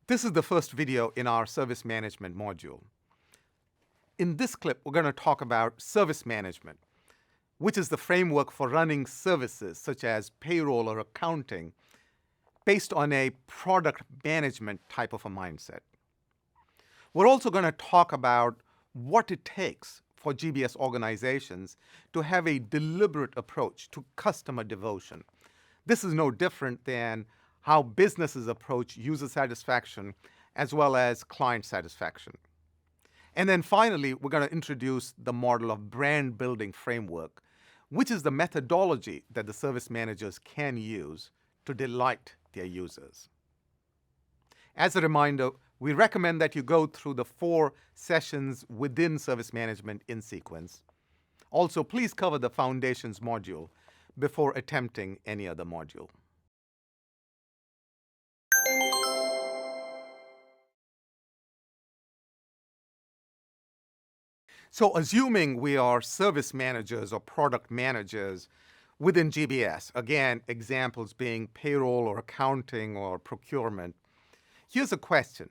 This is the first video in our service management module. In this clip, we're going to talk about service management, which is the framework for running services such as payroll or accounting based on a product management type of a mindset. We're also going to talk about what it takes for GBS organizations to have a deliberate approach to customer devotion. This is no different than how businesses approach user satisfaction as well as client satisfaction. And then finally, we're going to introduce the model of brand building framework, which is the methodology that the service managers can use to delight their users. As a reminder, we recommend that you go through the 4 sessions within service management in sequence. Also, please cover the foundations module before attempting any other module. So assuming we are service managers or product managers within GBS, again, examples being payroll or accounting or procurement, here's a question.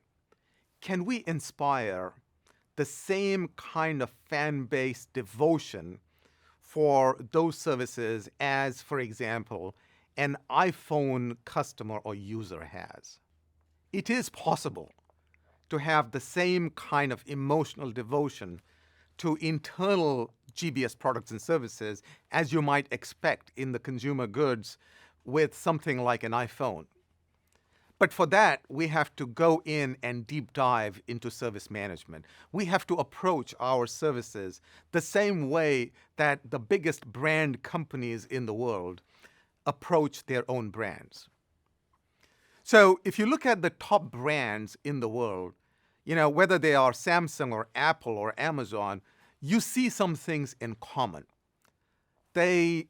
Can we inspire the same kind of fan-based devotion for those services as, for example, an iPhone customer or user has? It is possible to have the same kind of emotional devotion to internal GBS products and services as you might expect in the consumer goods with something like an iPhone. But for that, we have to go in and deep dive into service management. We have to approach our services the same way that the biggest brand companies in the world approach their own brands. So if you look at the top brands in the world, whether they are Samsung or Apple or Amazon, you see some things in common. They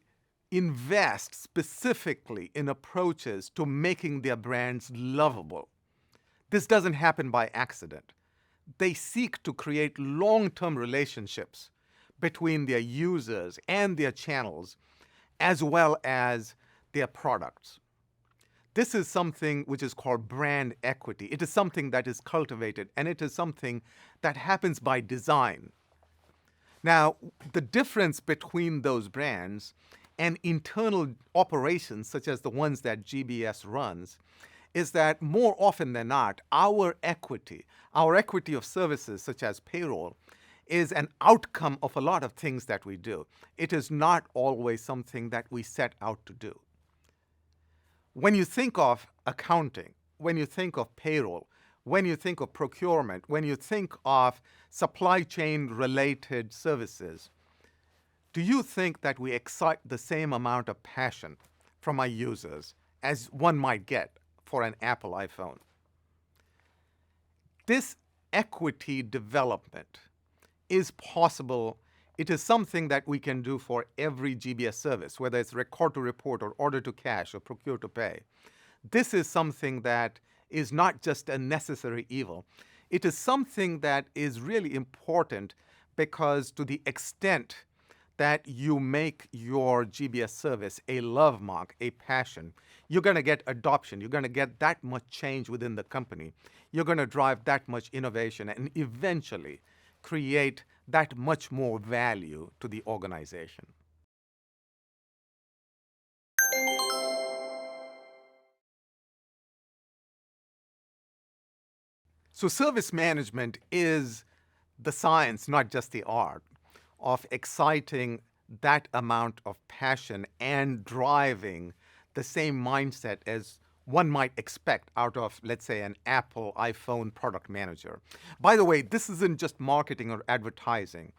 invest specifically in approaches to making their brands lovable. This doesn't happen by accident. They seek to create long-term relationships between their users and their channels, as well as their products. This is something which is called brand equity. It is something that is cultivated, and it is something that happens by design. Now, the difference between those brands and internal operations, such as the ones that GBS runs, is that more often than not, our equity of services, such as payroll, is an outcome of a lot of things that we do. It is not always something that we set out to do. When you think of accounting, when you think of payroll, when you think of procurement, when you think of supply chain related services, do you think that we excite the same amount of passion from our users as one might get for an Apple iPhone? This equity development is possible. It is something that we can do for every GBS service, whether it's record to report or order to cash or procure to pay. This is something that is not just a necessary evil. It is something that is really important because to the extent that you make your GBS service a love mark, a passion, you're going to get adoption. You're going to get that much change within the company. You're going to drive that much innovation and eventually create that much more value to the organization. So service management is the science, not just the art, of exciting that amount of passion and driving the same mindset as one might expect out of, let's say, an Apple iPhone product manager. By the way, this isn't just marketing or advertising.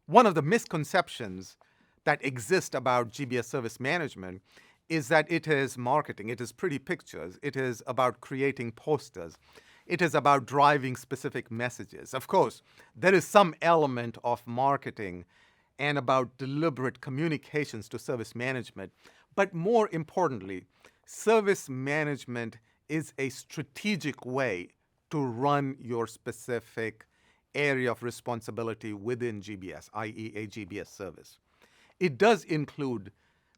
One of the misconceptions that exist about GBS service management is that it is marketing, it is pretty pictures, it is about creating posters, it is about driving specific messages. Of course, there is some element of marketing and about deliberate communications to service management, but more importantly, service management is a strategic way to run your specific area of responsibility within GBS, i.e. a GBS service. It does include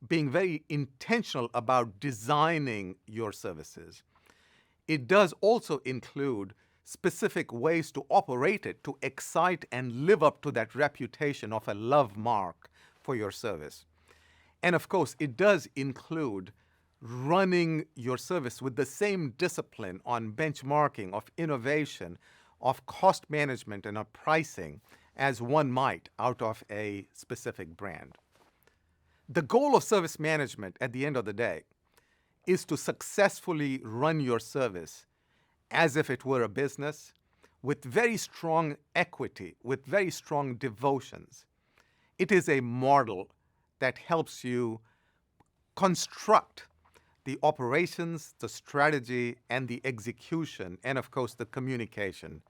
being very intentional about designing your services. It does also include specific ways to operate it to excite and live up to that reputation of a love mark for your service. And of course, it does include running your service with the same discipline on benchmarking, of innovation, of cost management, and of pricing as one might out of a specific brand. The goal of service management at the end of the day is to successfully run your service as if it were a business with very strong equity, with very strong devotions. It is a model that helps you construct the operations, the strategy, and the execution, and of course the communication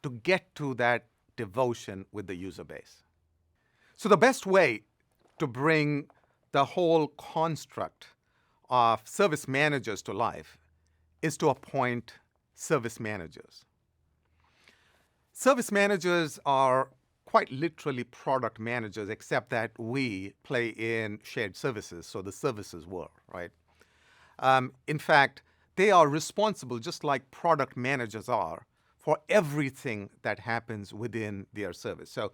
to get to that devotion with the user base. So the best way to bring the whole construct of service managers to life is to appoint service managers. Service managers are quite literally product managers, except that we play in shared services, so the services world, right? In fact, they are responsible, just like product managers are, for everything that happens within their service. So,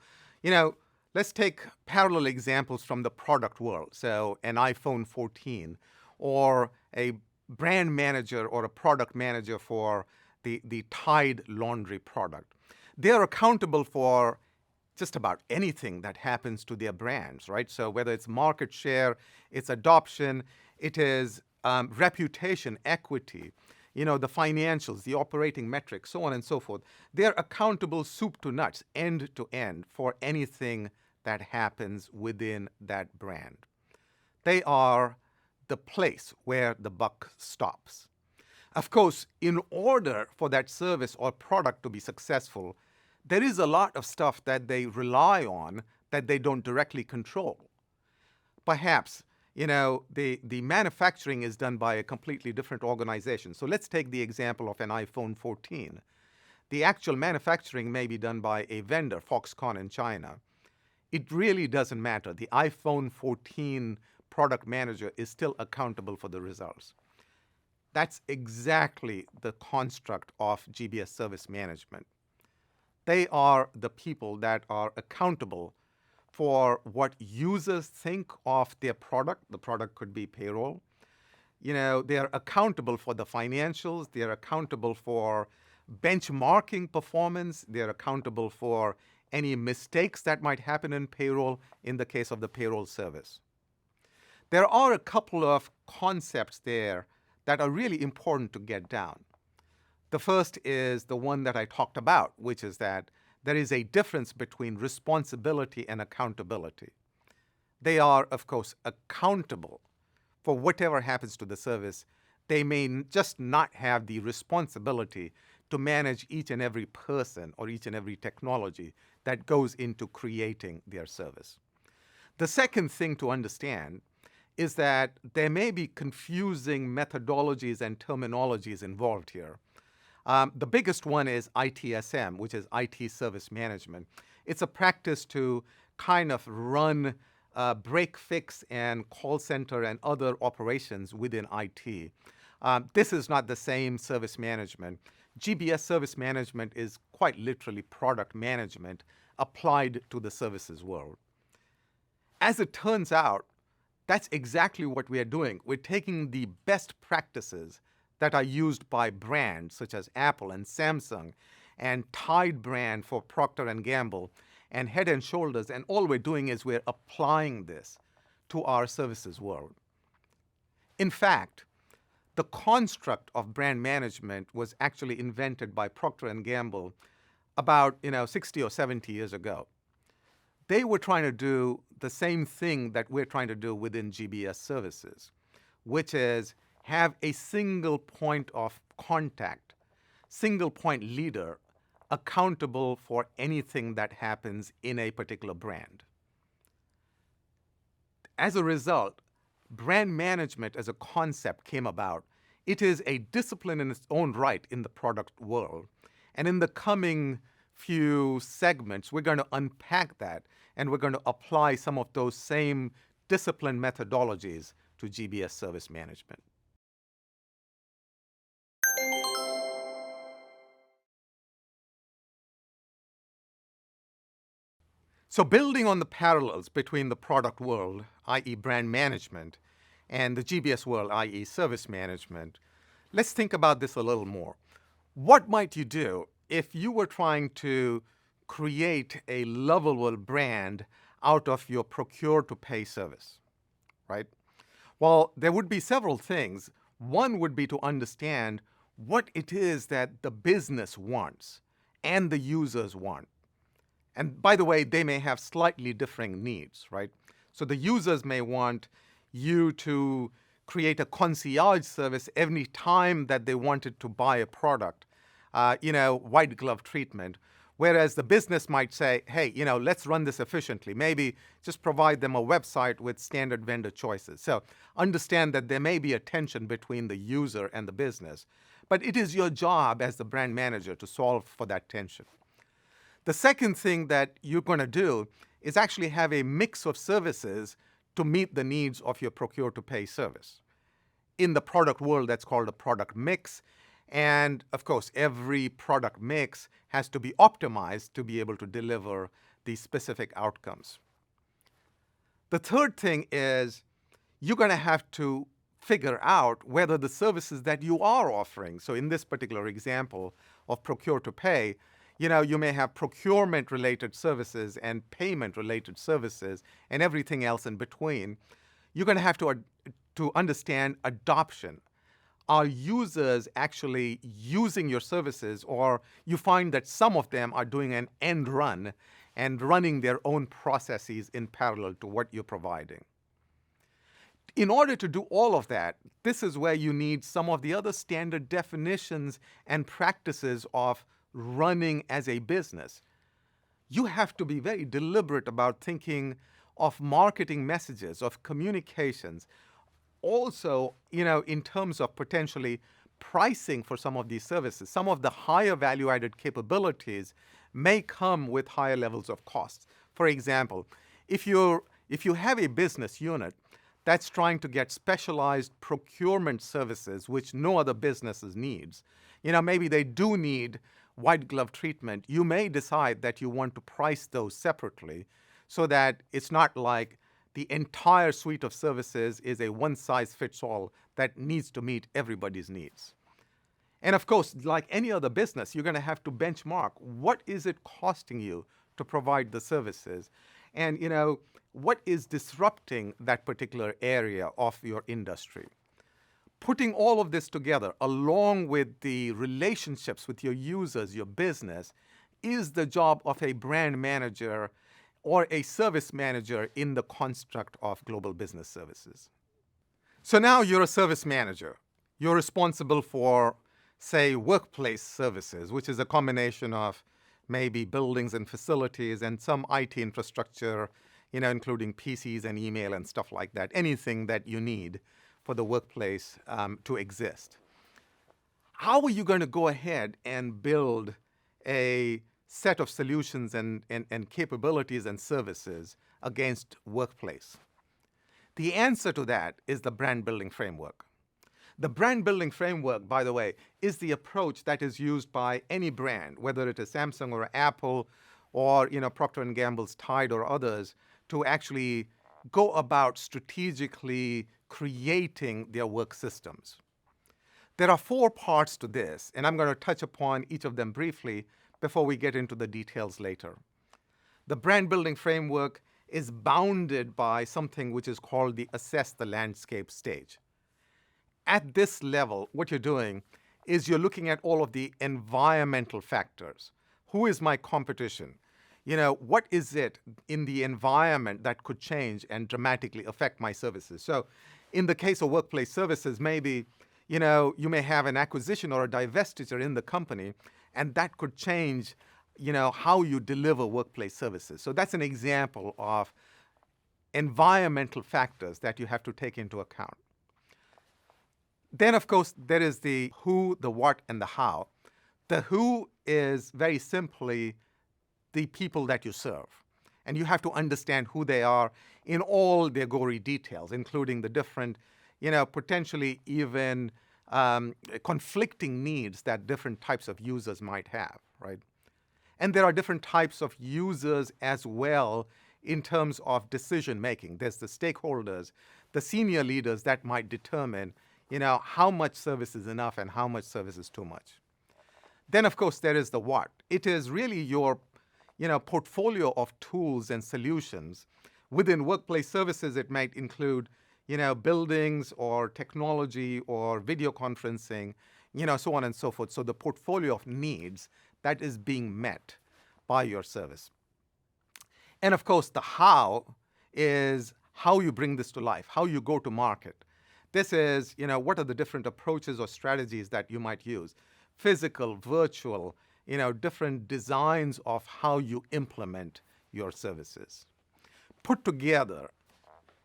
let's take parallel examples from the product world. So an iPhone 14 or a brand manager or a product manager for the Tide laundry product. They're accountable for just about anything that happens to their brands, right? So whether it's market share, it's adoption, it is reputation, equity, the financials, the operating metrics, so on and so forth. They're accountable soup to nuts, end to end, for anything that happens within that brand. They are the place where the buck stops. Of course, in order for that service or product to be successful, there is a lot of stuff that they rely on that they don't directly control. Perhaps, the manufacturing is done by a completely different organization. So let's take the example of an iPhone 14. The actual manufacturing may be done by a vendor, Foxconn in China. It really doesn't matter. The iPhone 14 product manager is still accountable for the results. That's exactly the construct of GBS service management. They are the people that are accountable for what users think of their product. The product could be payroll. They are accountable for the financials. They are accountable for benchmarking performance. They are accountable for any mistakes that might happen in payroll in the case of the payroll service. There are a couple of concepts there that are really important to get down. The first is the one that I talked about, which is that there is a difference between responsibility and accountability. They are, of course, accountable for whatever happens to the service. They may just not have the responsibility to manage each and every person or each and every technology that goes into creating their service. The second thing to understand is that there may be confusing methodologies and terminologies involved here. The biggest one is ITSM, which is IT Service Management. It's a practice to kind of run break, fix, and call center and other operations within IT. This is not the same service management. GBS service management is quite literally product management applied to the services world. As it turns out, that's exactly what we are doing. We're taking the best practices that are used by brands such as Apple and Samsung and Tide brand for Procter & Gamble and Head & Shoulders, and all we're doing is we're applying this to our services world. In fact, the construct of brand management was actually invented by Procter & Gamble about 60 or 70 years ago. They were trying to do the same thing that we're trying to do within GBS services, which is have a single point of contact, single point leader accountable for anything that happens in a particular brand. As a result, brand management as a concept came about. It is a discipline in its own right in the product world. And in the coming few segments, we're going to unpack that and we're going to apply some of those same disciplined methodologies to GBS service management. So building on the parallels between the product world, i.e. brand management, and the GBS world, i.e. service management, let's think about this a little more. What might you do if you were trying to create a lovable brand out of your procure-to-pay service, right? Well, there would be several things. One would be to understand what it is that the business wants and the users want. And by the way, they may have slightly differing needs, right? So the users may want you to create a concierge service every time that they wanted to buy a product, white glove treatment. Whereas the business might say, hey, let's run this efficiently. Maybe just provide them a website with standard vendor choices. So understand that there may be a tension between the user and the business, but it is your job as the brand manager to solve for that tension. The second thing that you're going to do is actually have a mix of services to meet the needs of your procure-to-pay service. In the product world, that's called a product mix. And of course, every product mix has to be optimized to be able to deliver these specific outcomes. The third thing is you're going to have to figure out whether the services that you are offering, so in this particular example of procure-to-pay, you may have procurement-related services and payment-related services and everything else in between. You're going to have to understand adoption. Are users actually using your services, or you find that some of them are doing an end run and running their own processes in parallel to what you're providing? In order to do all of that, this is where you need some of the other standard definitions and practices of running as a business. You have to be very deliberate about thinking of marketing messages, of communications. Also, in terms of potentially pricing for some of these services, some of the higher value-added capabilities may come with higher levels of costs. For example, if you have a business unit that's trying to get specialized procurement services which no other businesses needs, maybe they do need white glove treatment, you may decide that you want to price those separately so that it's not like the entire suite of services is a one-size-fits-all that needs to meet everybody's needs. And of course, like any other business, you're going to have to benchmark what is it costing you to provide the services, and what is disrupting that particular area of your industry. Putting all of this together, along with the relationships with your users, your business, is the job of a brand manager or a service manager in the construct of global business services. So now you're a service manager. You're responsible for, say, workplace services, which is a combination of maybe buildings and facilities and some IT infrastructure, including PCs and email and stuff like that, anything that you need for the workplace to exist. How are you going to go ahead and build a set of solutions and capabilities and services against workplace? The answer to that is the brand building framework. The brand building framework, by the way, is the approach that is used by any brand, whether it is Samsung or Apple or Procter & Gamble's Tide or others, to actually go about strategically creating their work systems. There are 4 parts to this, and I'm going to touch upon each of them briefly before we get into the details later. The brand building framework is bounded by something which is called the assess the landscape stage. At this level, what you're doing is you're looking at all of the environmental factors. Who is my competition? What is it in the environment that could change and dramatically affect my services? So in the case of workplace services, maybe, you may have an acquisition or a divestiture in the company, and that could change, how you deliver workplace services. So that's an example of environmental factors that you have to take into account. Then, of course, there is the who, the what, and the how. The who is very simply the people that you serve. And you have to understand who they are in all their gory details, including the different, potentially even conflicting needs that different types of users might have, right? And there are different types of users as well in terms of decision making. There's the stakeholders, the senior leaders that might determine, how much service is enough and how much service is too much. Then, of course, there is the what. It is really your, portfolio of tools and solutions. Within workplace services, it might include, buildings or technology or video conferencing, so on and so forth. So the portfolio of needs that is being met by your service. And of course, the how is how you bring this to life, how you go to market. This is, what are the different approaches or strategies that you might use? Physical, virtual, different designs of how you implement your services. Put together,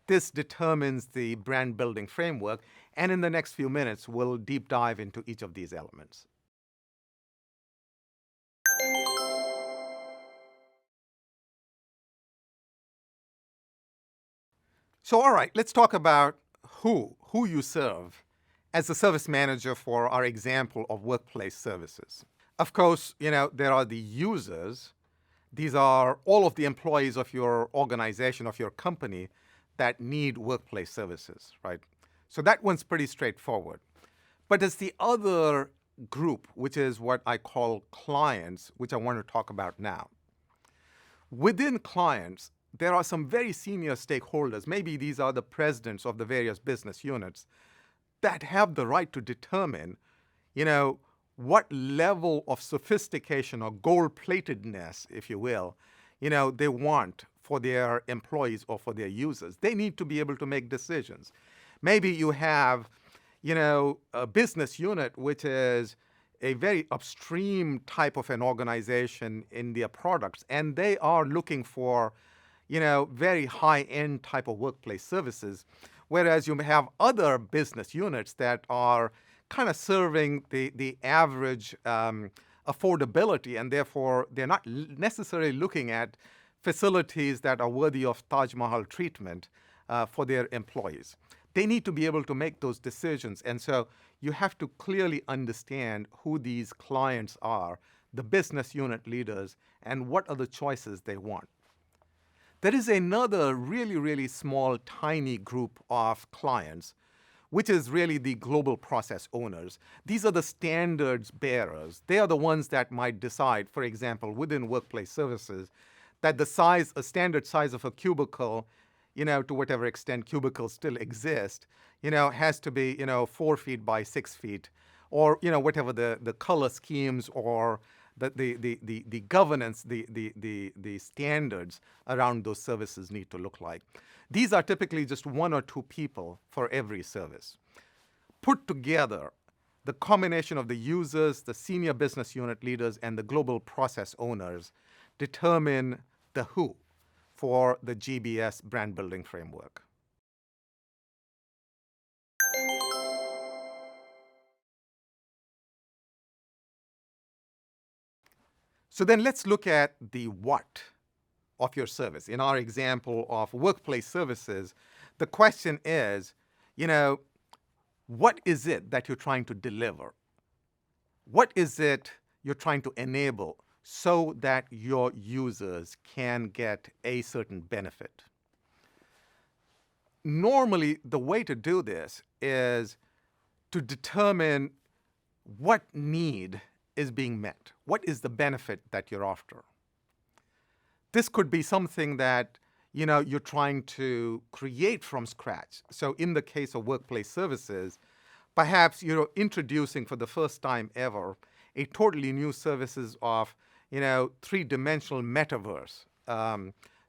this determines the brand building framework, and in the next few minutes, we'll deep dive into each of these elements. So, all right, let's talk about who you serve as a service manager for our example of workplace services. Of course, there are the users. These are all of the employees of your organization, of your company, that need workplace services, right? So that one's pretty straightforward. But there's the other group, which is what I call clients, which I want to talk about now. Within clients, there are some very senior stakeholders. Maybe these are the presidents of the various business units that have the right to determine, what level of sophistication or gold-platedness, if you will, they want for their employees or for their users. They need to be able to make decisions. Maybe you have, a business unit which is a very upstream type of an organization in their products, and they are looking for, very high-end type of workplace services, whereas you may have other business units that are kind of serving the average affordability, and therefore they're not necessarily looking at facilities that are worthy of Taj Mahal treatment for their employees. They need to be able to make those decisions, and so you have to clearly understand who these clients are, the business unit leaders, and what are the choices they want. There is another really, really small, tiny group of clients, which is really the global process owners. These are the standards bearers. They are the ones that might decide, for example, within workplace services, that a standard size of a cubicle, to whatever extent cubicles still exist, has to be, 4 feet by 6 feet, or, whatever the color schemes or the governance, the standards around those services need to look like. These are typically just 1 or 2 people for every service. Put together, the combination of the users, the senior business unit leaders, and the global process owners determine the who for the GBS brand building framework. So then let's look at the what of your service. In our example of workplace services, the question is, what is it that you're trying to deliver? What is it you're trying to enable so that your users can get a certain benefit? Normally, the way to do this is to determine what need is being met. What is the benefit that you're after? This could be something that, you're trying to create from scratch. So in the case of workplace services, perhaps you're introducing for the first time ever a totally new services of, three-dimensional metaverse.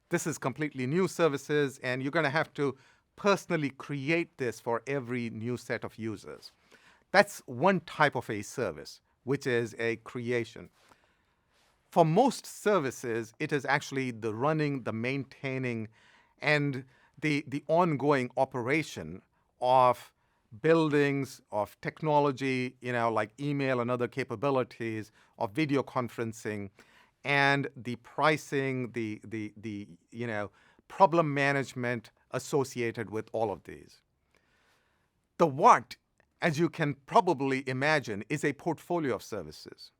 This is completely new services, and you're going to have to personally create this for every new set of users. That's one type of a service, which is a creation. For most services, it is actually the running, the maintaining, and the ongoing operation of buildings, of technology, like email and other capabilities, of video conferencing, and the pricing, the problem management associated with all of these. The what, as you can probably imagine, is a portfolio of services.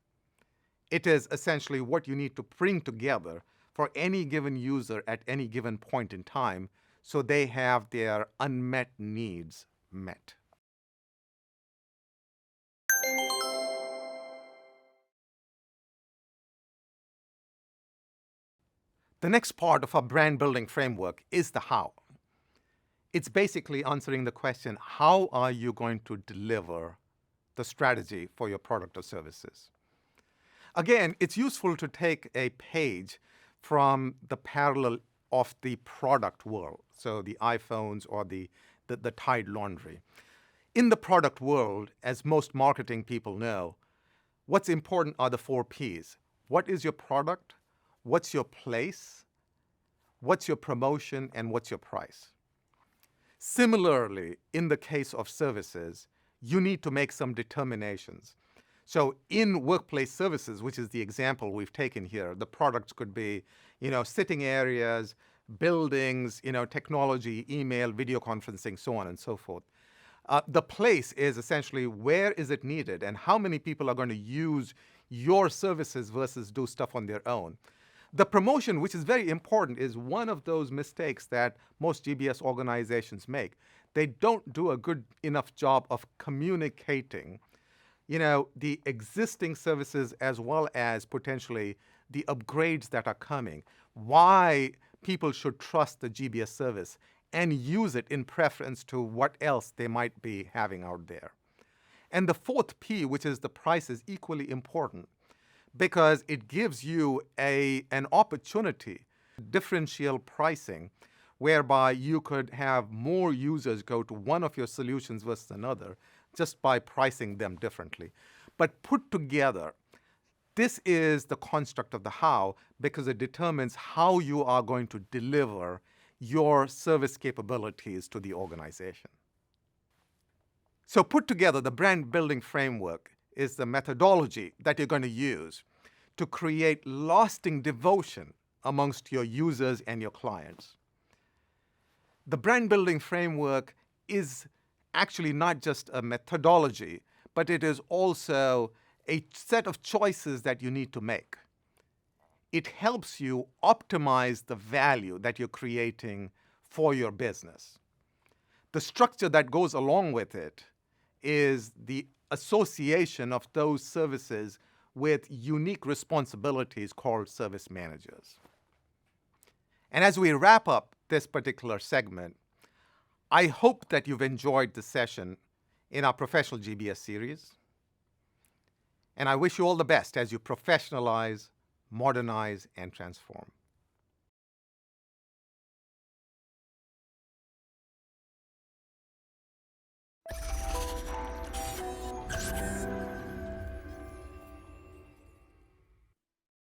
It is essentially what you need to bring together for any given user at any given point in time so they have their unmet needs met. The next part of our brand building framework is the how. It's basically answering the question, how are you going to deliver the strategy for your product or services? Again, it's useful to take a page from the parallel of the product world, so the iPhones or the Tide laundry. In the product world, as most marketing people know, what's important are the 4 Ps. What is your product? What's your place? What's your promotion? And what's your price? Similarly, in the case of services, you need to make some determinations. So in workplace services, which is the example we've taken here, the products could be, sitting areas, buildings, technology, email, video conferencing, so on and so forth. The place is essentially where is it needed and how many people are going to use your services versus do stuff on their own. The promotion, which is very important, is one of those mistakes that most GBS organizations make. They don't do a good enough job of communicating the existing services as well as potentially the upgrades that are coming, why people should trust the GBS service and use it in preference to what else they might be having out there. And the 4th P, which is the price, is equally important because it gives you an opportunity, differential pricing, whereby you could have more users go to one of your solutions versus another just by pricing them differently. But put together, this is the construct of the how because it determines how you are going to deliver your service capabilities to the organization. So put together, the brand building framework is the methodology that you're going to use to create lasting devotion amongst your users and your clients. The brand building framework is actually not just a methodology, but it is also a set of choices that you need to make. It helps you optimize the value that you're creating for your business. The structure that goes along with it is the association of those services with unique responsibilities called service managers. And as we wrap up this particular segment, I hope that you've enjoyed the session in our Professional GBS series. And I wish you all the best as you professionalize, modernize, and transform.